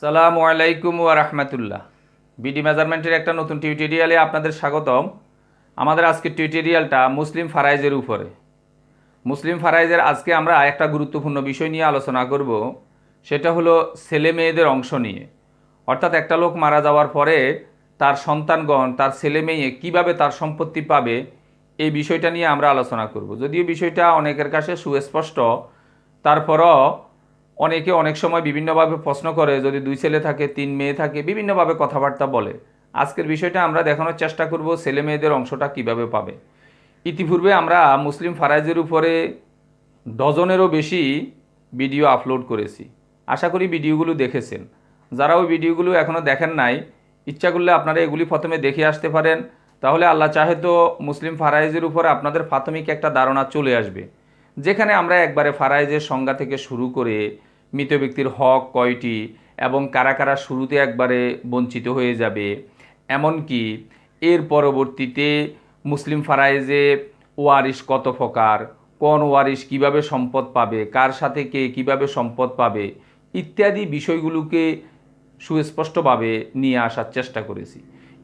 সালামু আলাইকুম ওয়া রাহমাতুল্লাহ। বিডি মেজারমেন্টের একটা নতুন টিউটোরিয়ালে আপনাদের স্বাগতম। আমাদের আজকের টিউটোরিয়ালটা মুসলিম ফারাইজের উপরে। মুসলিম ফারাইজের আজকে আমরা একটা গুরুত্বপূর্ণ বিষয় নিয়ে আলোচনা করব, সেটা হলো ছেলে মেয়েদের অংশ নিয়ে। অর্থাৎ একটা লোক মারা যাওয়ার পরে তার সন্তানগণ, তার ছেলে মেয়ে কীভাবে তার সম্পত্তি পাবে, এই বিষয়টা নিয়ে আমরা আলোচনা করব। যদিও বিষয়টা অনেকের কাছে সুস্পষ্ট, তারপরও অনেকে অনেক সময় বিভিন্নভাবে প্রশ্ন করে, যদি 2 ছেলে থাকে 3 মেয়ে থাকে, বিভিন্নভাবে কথাবার্তা বলে। আজকের বিষয়টা আমরা দেখানোর চেষ্টা করব ছেলে মেয়েদের অংশটা কিভাবে পাবে। ইতিপূর্বে আমরা মুসলিম ফারাইজের উপরে ডজনেরও বেশি ভিডিও আপলোড করেছি। আশা করি ভিডিওগুলো দেখেছেন। যারা ওই ভিডিওগুলো এখনও দেখেন নাই, ইচ্ছা করলে আপনারা এগুলি প্রথমে দেখে আসতে পারেন। তাহলে আল্লাহ চাহে তো মুসলিম ফারাইজের উপরে আপনাদের প্রাথমিক একটা ধারণা চলে আসবে, যেখানে আমরা একবারে ফারাইজের সংজ্ঞা থেকে শুরু করে মৃত ব্যক্তির হক কয়টি এবং কারা কারা শুরুতে একবারে বঞ্চিত হয়ে যাবে, এমনকি এর পরবর্তীতে মুসলিম ফারাইজে ওয়ারিশ কত প্রকার, কোন ওয়ারিশ কিভাবে সম্পদ পাবে, কার সাথে কে কিভাবে সম্পদ পাবে, ইত্যাদি বিষয়গুলোকে সুস্পষ্টভাবে নিয়ে আসার চেষ্টা করেছি।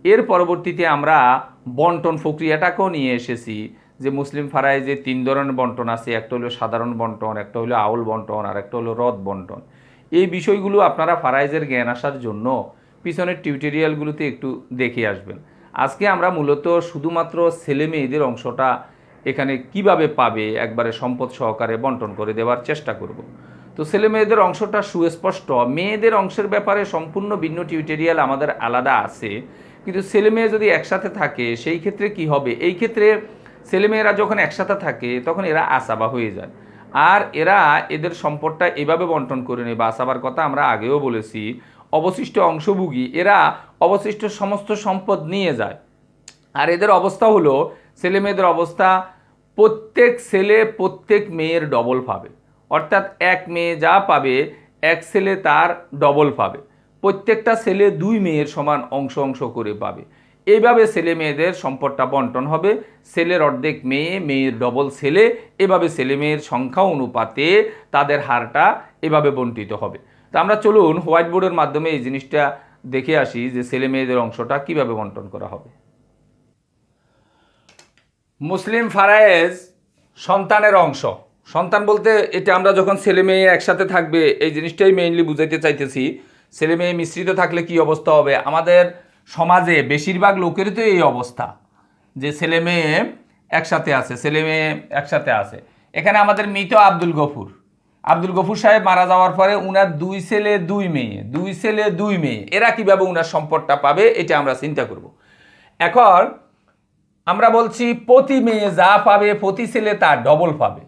এর পরবর্তীতে আমরা বন্টন প্রক্রিয়াটাকেও নিয়ে এসেছি, যে মুসলিম ফারাইজে 3 ধরনের বন্টন আছে। একটা হলো সাধারণ বন্টন, একটা হলো আউল বন্টন, আর একটা হলো রদ বন্টন। এই বিষয়গুলো আপনারা ফারাইজের জ্ঞান আসার জন্য পিছনের টিউটোরিয়ালগুলোতে একটু দেখে আসবেন। আজকে আমরা মূলত শুধুমাত্র ছেলে মেয়েদের অংশটা এখানে কিভাবে পাবে একবারে সম্পদ সহকারে বন্টন করে দেওয়ার চেষ্টা করব। তো ছেলে মেয়েদের অংশটা সুস্পষ্ট। মেয়েদের অংশের ব্যাপারে সম্পূর্ণ ভিন্ন টিউটোরিয়াল আমাদের আলাদা আছে, কিন্তু ছেলে মেয়ে যদি একসাথে থাকে সেই ক্ষেত্রে কি হবে? এই ক্ষেত্রে ছেলেমেয়েরা যখন একসাথে থাকে তখন এরা আসাবা হয়ে যায়, আর এরা এদের সম্পদটা এভাবে বন্টন করে নেবে। আসাবার কথা আমরা আগেও বলেছি, অবশিষ্ট অংশভোগী এরা অবশিষ্ট সমস্ত সম্পদ নিয়ে যায়। আর এদের অবস্থা হলো, ছেলে মেয়েদের অবস্থা, প্রত্যেক ছেলে প্রত্যেক মেয়ের ডবল পাবে। অর্থাৎ এক মেয়ে যা পাবে এক ছেলে তার ডবল পাবে। প্রত্যেকটা ছেলে 2 মেয়ের সমান অংশ অংশ করে পাবে। এইভাবে ছেলে মেয়েদের সম্পদটা বন্টন হবে। ছেলের অর্ধেক মেয়ে, মেয়ের ডবল ছেলে, এভাবে ছেলে মেয়ের সংখ্যা অনুপাতে তাদের হারটা এভাবে বন্টিত হবে। তো আমরা চলুন হোয়াইট বোর্ডের মাধ্যমে এই জিনিসটা দেখে আসি যে ছেলে মেয়েদের অংশটা কিভাবে বন্টন করা হবে। মুসলিম ফারায়েজ সন্তানের অংশ। সন্তান বলতে এটা আমরা যখন ছেলে মেয়ে একসাথে থাকবে এই জিনিসটাই মেইনলি বুঝাইতে চাইতেছি। ছেলে মেয়ে মিশ্রিত থাকলে কি অবস্থা হবে? আমাদের সমাজে বেশিরভাগ লোকেরই তো এই অবস্থা, যে ছেলে মেয়ে একসাথে আছে, ছেলে মেয়ে একসাথে আছে। এখানে আমাদের মৃত আব্দুল গফুর সাহেব মারা যাওয়ার পরে উনার 2 ছেলে 2 মেয়ে, 2 ছেলে 2 মেয়ে, এরা কিভাবে উনার সম্পদটা পাবে এটা আমরা চিন্তা করব। এখন আমরা বলছি প্রতি মেয়ে যা পাবে প্রতি ছেলে তার ডবল পাবে,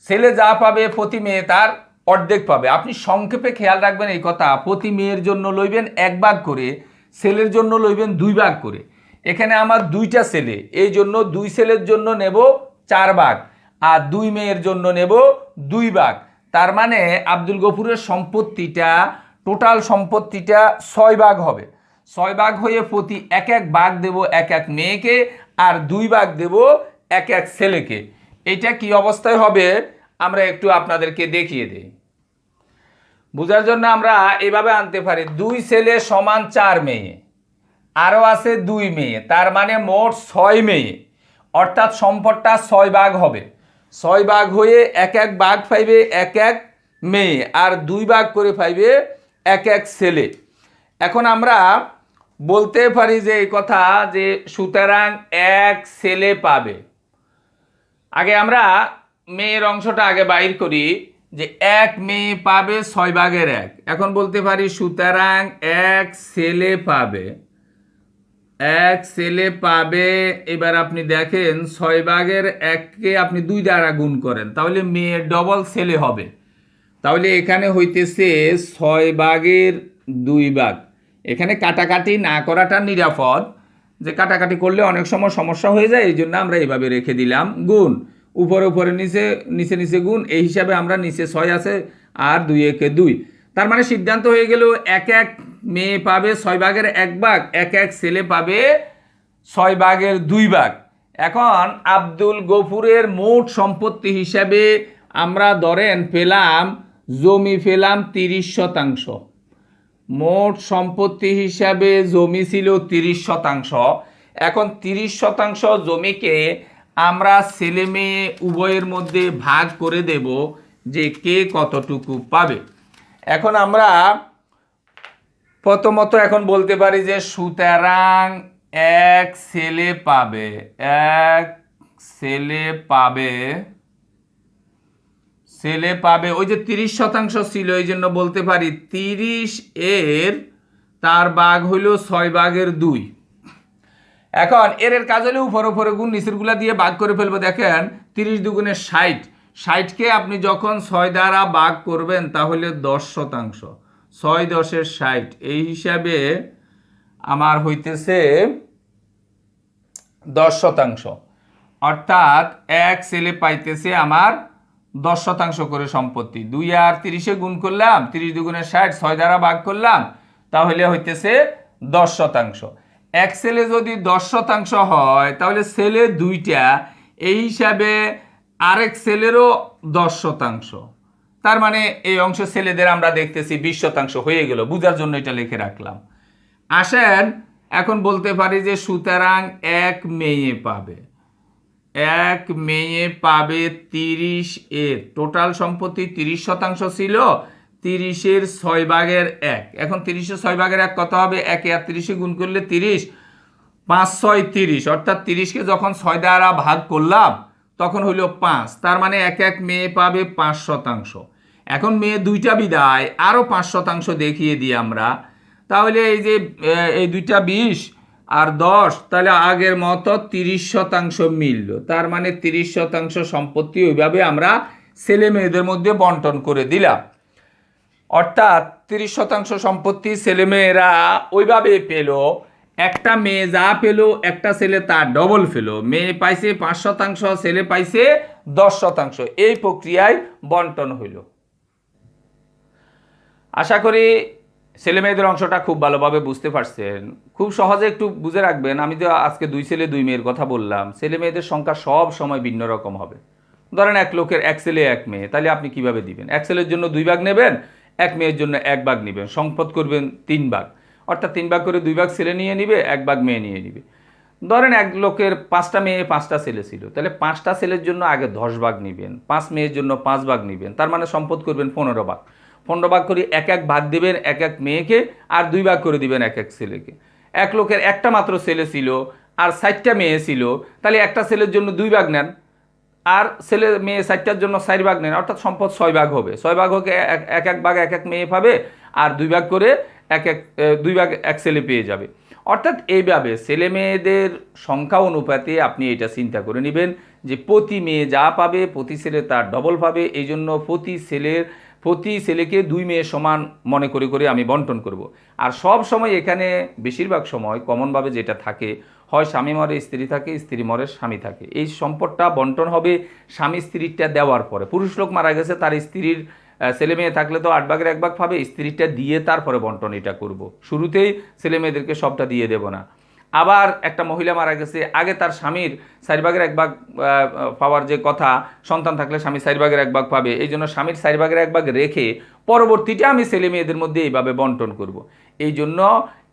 ছেলে যা পাবে প্রতি মেয়ে তার অর্ধেক পাবে। আপনি সংক্ষেপে খেয়াল রাখবেন এই কথা, প্রতি মেয়ের জন্য লইবেন 1 ভাগ করে, ছেলের জন্য লইবেন 2 ভাগ করে। এখানে আমার 2টা ছেলে, এই জন্য 2 ছেলের জন্য নেব 4 ভাগ, আর 2 মেয়ের জন্য নেব 2 ভাগ। তার মানে আব্দুল গফুরের সম্পত্তিটা, টোটাল সম্পত্তিটা 6 ভাগ হবে। 6 ভাগ হয়ে প্রতি 1 ভাগ দেব 1 মেয়েকে, আর 2 ভাগ দেব 1 ছেলেকে। এটা কি অবস্থায় হবে আমরা একটু আপনাদেরকে দেখিয়ে দিই। বোঝার জন্য আমরা এভাবে আনতে পারি, 2 ছেলে সমান 4 মেয়ে, আরও আছে 2 মেয়ে, তার মানে মোট 6 মেয়ে। অর্থাৎ সম্পদটা 6 ভাগ হবে। 6 ভাগ হয়ে 1 ভাগ পাইবে 1 মেয়ে, আর 2 ভাগ করে পাইবে 1 ছেলে। এখন আমরা বলতে পারি যে এই কথা, যে সুতরাং 1 ছেলে পাবে। আগে আমরা মেয়ের অংশটা আগে বাইর করি, যে 1 মেয়ে পাবে 6 ভাগের 1। এখন বলতে পারি সুতরাং 1 ছেলে পাবে, 1 ছেলে পাবে। এবার আপনি দেখেন 6 ভাগের 1কে আপনি 2 দ্বারা গুণ করেন, তাহলে মেয়ের ডবল ছেলে হবে। তাহলে এখানে হইতেছে 6 ভাগের 2 ভাগ। এখানে কাটাকাটি না করাটা নিরাপদ, যে কাটাকাটি করলে অনেক সময় সমস্যা হয়ে যায়, এই জন্য আমরা এইভাবে রেখে দিলাম গুণ, উপরে উপরে নিচে নিচে নিচে গুণ। এই হিসাবে আমরা নিচে 6 আছে আর 2 একে 2। তার মানে সিদ্ধান্ত হয়ে গেল 1 মেয়ে পাবে 6 ভাগের 1 ভাগ, 1 ছেলে পাবে 6 ভাগের 2 ভাগ। এখন আব্দুল গফুরের মোট সম্পত্তি হিসাবে আমরা ধরেন পেলাম, জমি পেলাম 30%। মোট সম্পত্তি হিসাবে জমি ছিল 30%। এখন 30% জমিকে আমরা ছেলে মেয়ে উভয়ের মধ্যে ভাগ করে দেব যে কে কতটুকু পাবে। এখন আমরা প্রথমত এখন বলতে পারি যে সুতরাং এক ছেলে পাবে, এক ছেলে পাবে, ছেলে পাবে ওই যে 30% ছিল, এই জন্য বলতে পারি 30 এর তার ভাগ হইল 6/2। এখন এর কাজ হলে উপরে গুণ নিচেরগুলা দিয়ে ভাগ করে ফেলবো। দেখেন 30 দুগুণে 60, 60কে আপনি যখন 6 দ্বারা ভাগ করবেন তাহলে 10%, 6 10 60, এই হিসাবে আমার হইতেছে 10%। অর্থাৎ এক ছেলে পাইতেছে আমার 10% করে সম্পত্তি। 2 আর 30-এ গুণ করলাম, 30 দুগুণে 60, 6 দ্বারা ভাগ করলাম, তাহলে হইতেছে 10%। এক ছেলে যদি 10% হয় তাহলে ছেলে দুইটা, এই হিসাবে আরেক ছেলেরও 10%। তার মানে এই অংশ ছেলেদের আমরা দেখতেছি 20% হয়ে গেল, বুঝার জন্য এটা লিখে রাখলাম। আসেন এখন বলতে পারি যে সুতরাং এক মেয়ে পাবে, এক মেয়ে পাবে 30 এর টোটাল সম্পত্তি 30% ছিল, 30-এর 6/1। এখন 30-এর 6/1 কত হবে? 1 আর 30-এ গুণ করলে 30, 5 6 30, অর্থাৎ 30-কে যখন 6 দ্বারা ভাগ করলাম তখন হইল 5। তার মানে এক মেয়ে পাবে 5%। এখন মেয়ে দুইটা বিদায় আরও 5% দেখিয়ে দিই আমরা। তাহলে এই যে এই দুইটা 20 আর 10, তাহলে আগের মতো 30% মিলল। তার মানে 30% সম্পত্তি ওইভাবে আমরা ছেলে মেয়েদের মধ্যে বন্টন করে দিলাম। অর্থাৎ 30% সম্পত্তি ছেলেমেয়েরা ওইভাবে পেল। একটা মেয়ে যা পেল একটা ছেলে তার ডবল পেল। মেয়ে পাইছে 5%, ছেলে পাইছে 10%। এই প্রক্রিয়ায় বন্টন হইল। আশা করি ছেলে মেয়েদের অংশটা খুব ভালোভাবে বুঝতে পারছেন। খুব সহজে একটু বুঝে রাখবেন, আমি তো আজকে 2 ছেলে 2 মেয়ের কথা বললাম। ছেলে মেয়েদের সংখ্যা সব সময় ভিন্ন রকম হবে। ধরেন এক লোকের এক ছেলে এক মেয়ে, তাহলে আপনি কিভাবে দিবেন? এক ছেলের জন্য 2 ভাগ নেবেন, এক মেয়ের জন্য 1 ভাগ নেবেন, সম্পদ করবেন 3 ভাগ। অর্থাৎ 3 ভাগ করে 2 ভাগ ছেলে নিয়ে নিবে, 1 ভাগ মেয়ে নিয়ে নিবে। ধরেন এক লোকের 5টা মেয়ে 5টা ছেলে ছিল, তাহলে 5টা ছেলের জন্য আগে 10 ভাগ নেবেন, 5 মেয়ের জন্য 5 ভাগ নেবেন। তার মানে সম্পদ করবেন 15 ভাগ। 15 ভাগ করে 1 ভাগ দিবেন 1 মেয়েকে, আর 2 ভাগ করে দিবেন 1 ছেলেকে। এক লোকের একটা মাত্র ছেলে ছিল আর 60টা মেয়ে ছিল, তাহলে একটা ছেলের জন্য 2 ভাগ নেন, আর ছেলে মেয়ে 60টার জন্য 4 ভাগ নেন, অর্থাৎ সম্পদ 6 ভাগ হবে। 6 ভাগ হোক 1 ভাগ 1 মেয়ে পাবে, আর 2 ভাগ করে 2 ভাগ 1 ছেলে পেয়ে যাবে। অর্থাৎ এইভাবে ছেলে মেয়েদের সংখ্যা অনুপাতে আপনি এটা চিন্তা করে নেবেন যে প্রতি মেয়ে যা পাবে প্রতি ছেলে তার ডবল পাবে। এই জন্য প্রতি ছেলেকে 2 মেয়ে সমান মনে করে আমি বন্টন করব। আর সব সময় এখানে বেশিরভাগ সময় কমনভাবে যেটা থাকে, হয় স্বামী মরে স্ত্রী থাকে, স্ত্রী মরে স্বামী থাকে। এই সম্পদটা বন্টন হবে স্বামী স্ত্রীরটা দেওয়ার পরে। পুরুষ লোক মারা গেছে, তার স্ত্রীর ছেলে মেয়ে থাকলে তো 8 ভাগের 1 ভাগ পাবে, স্ত্রীটা দিয়ে তারপরে বন্টন এটা করব। শুরুতেই ছেলে মেয়েদেরকে সবটা দিয়ে দেব না। আবার একটা মহিলা মারা গেছে, আগে তার স্বামীর 4 ভাগের 1 ভাগ পাওয়ার যে কথা, সন্তান থাকলে স্বামী 4 ভাগের 1 ভাগ পাবে, এই জন্য স্বামীর 4 ভাগের 1 ভাগ রেখে পরবর্তীটা আমি ছেলে মেয়েদের মধ্যে এইভাবে বন্টন করব। এই জন্য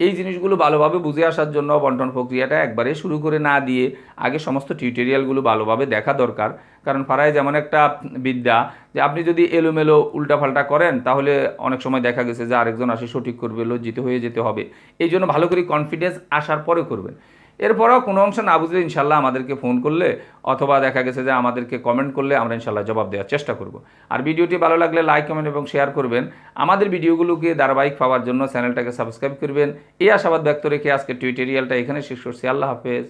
এই জিনিসগুলো ভালোভাবে বুঝে আসার জন্য বন্টন প্রক্রিয়াটা একবারে শুরু করে না দিয়ে আগে সমস্ত টিউটোরিয়ালগুলো ভালোভাবে দেখা দরকার। কারণ ফারাইজ এমন একটা বিদ্যা যে আপনি যদি এলোমেলো উল্টাপাল্টা করেন তাহলে অনেক সময় দেখা গেছে যে আরেকজন আসে সঠিক করবে, লজ্জিত হয়ে যেতে হবে। এই জন্য ভালো করে কনফিডেন্স আসার পরে করবেন। এরপরেও কোনো অংশ না বুঝলে ইনশাল্লাহ আমাদেরকে ফোন করলে অথবা দেখা গেছে যে আমাদেরকে কমেন্ট করলে আমরা ইনশাল্লাহ জবাব দেওয়ার চেষ্টা করব। আর ভিডিওটি ভালো লাগলে লাইক, কমেন্ট এবং শেয়ার করবেন। আমাদের ভিডিওগুলোকে ধারাবাহিক পাওয়ার জন্য চ্যানেলটাকে সাবস্ক্রাইব করবেন। এই আশাবাদ ব্যক্ত রেখে আজকে টিউটোরিয়ালটা এখানে শেষ করছি। আল্লাহ হাফেজ।